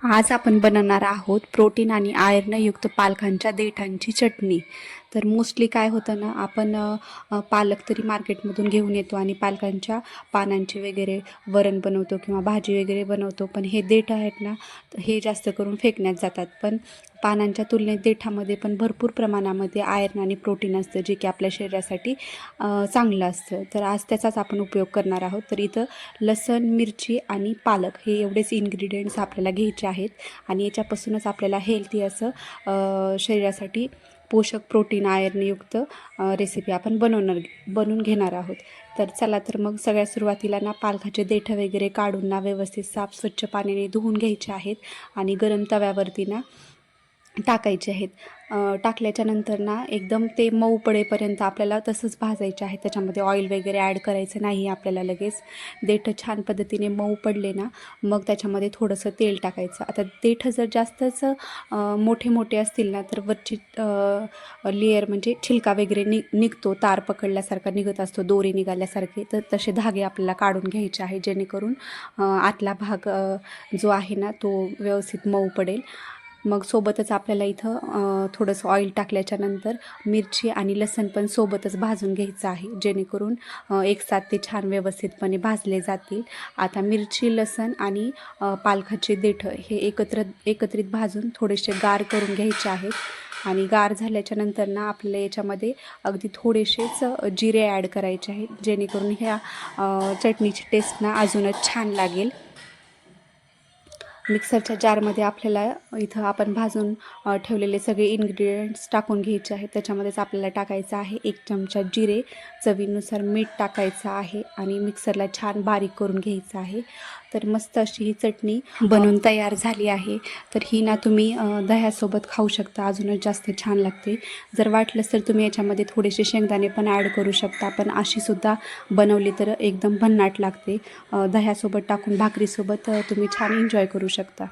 आज आपण बनवणार आहोत प्रोटीन आणि आयर्नयुक्त पालकांच्या देठांची चटणी. तर मोस्टली काय होतं ना, आपण पालक तरी मार्केटमधून घेऊन येतो आणि पालकांच्या पानांची वगैरे वरण बनवतो किंवा भाजी वगैरे बनवतो. पण हे देठ आहेत ना, हे जास्त करून फेकण्यात जातात. पण पानांच्या तुलनेत देठामध्ये पण भरपूर प्रमाणामध्ये आयर्न आणि प्रोटीन असतं, जे की आपल्या शरीरासाठी चांगलं असतं. तर आज त्याचाच आपण उपयोग करणार आहोत. तर इथं लसण, मिरची आणि पालक हे एवढेच इन्ग्रेडियंट्स आपल्याला घ्यायचे आहेत आणि याच्यापासूनच आपल्याला हेल्दी असं शरीरासाठी पोषक प्रोटीन आयर्नयुक्त रेसिपी आपण बनवून घेणार आहोत. तर चला, तर मग सगळ्यात सुरुवातीला ना पालकाचे देठं वगैरे काढून ना व्यवस्थित साफ स्वच्छ पाण्याने धुवून घ्यायचे आहेत आणि गरम तव्यावरती ना टाकायचे आहेत. टाकल्याच्या नंतर ना एकदम ते मऊ पडेपर्यंत आपल्याला तसंच भाजायचे आहे. त्याच्यामध्ये ऑइल वगैरे ॲड करायचं नाही आपल्याला. लगेच देठं छान पद्धतीने मऊ पडले ना, मग त्याच्यामध्ये थोडंसं तेल टाकायचं. आता देठं जर जास्तच मोठे मोठे असतील ना, तर वरची लेयर म्हणजे छिलका वगैरे निघतो, तार पकडल्यासारखा निघत असतो, दोरी निघाल्यासारखे. तर तसे धागे आपल्याला काढून घ्यायचे आहे, जेणेकरून आतला भाग जो आहे ना तो व्यवस्थित मऊ पडेल. मग सोबतच आपल्याला इथं थोडंसं ऑइल टाकल्याच्या नंतर मिरची आणि लसण पण सोबतच भाजून घ्यायचं आहे, जेणेकरून एकसाथ ते छान व्यवस्थितपणे भाजले जातील. आता मिरची, लसण आणि पालकाचे देठं हे एकत्रित भाजून थोडेसे गार करून घ्यायचे आहेत आणि गार झाल्याच्या नंतर ना आपल्याला याच्यामध्ये अगदी थोडेसेच जिरे ॲड करायचे आहेत, जेणेकरून ह्या चटणीची टेस्ट ना अजूनच छान लागेल. मिक्सरच्या जारमध्ये आपल्याला इथं आपण भाजून ठेवलेले सगळे इन्ग्रेडियंट्स टाकून घ्यायचे आहेत. त्याच्यामध्येच आपल्याला टाकायचं आहे 1 चमचा जिरे, चवीनुसार मीठ टाकायचं आहे आणि मिक्सरला छान बारीक करून घ्यायचं आहे. तर मस्त अशी ही चटणी बनवून तयार झाली आहे. तर ही ना तुम्ही दह्यासोबत खाऊ शकता, अजूनच जास्त छान लागते. जर वाटलंच तर तुम्ही याच्यामध्ये थोडेसे शेंगदाणे पण ॲड करू शकता, पण अशीसुद्धा बनवली तर एकदम भन्नाट लागते. दह्यासोबत टाकून भाकरीसोबत तुम्ही छान एन्जॉय करू शकता.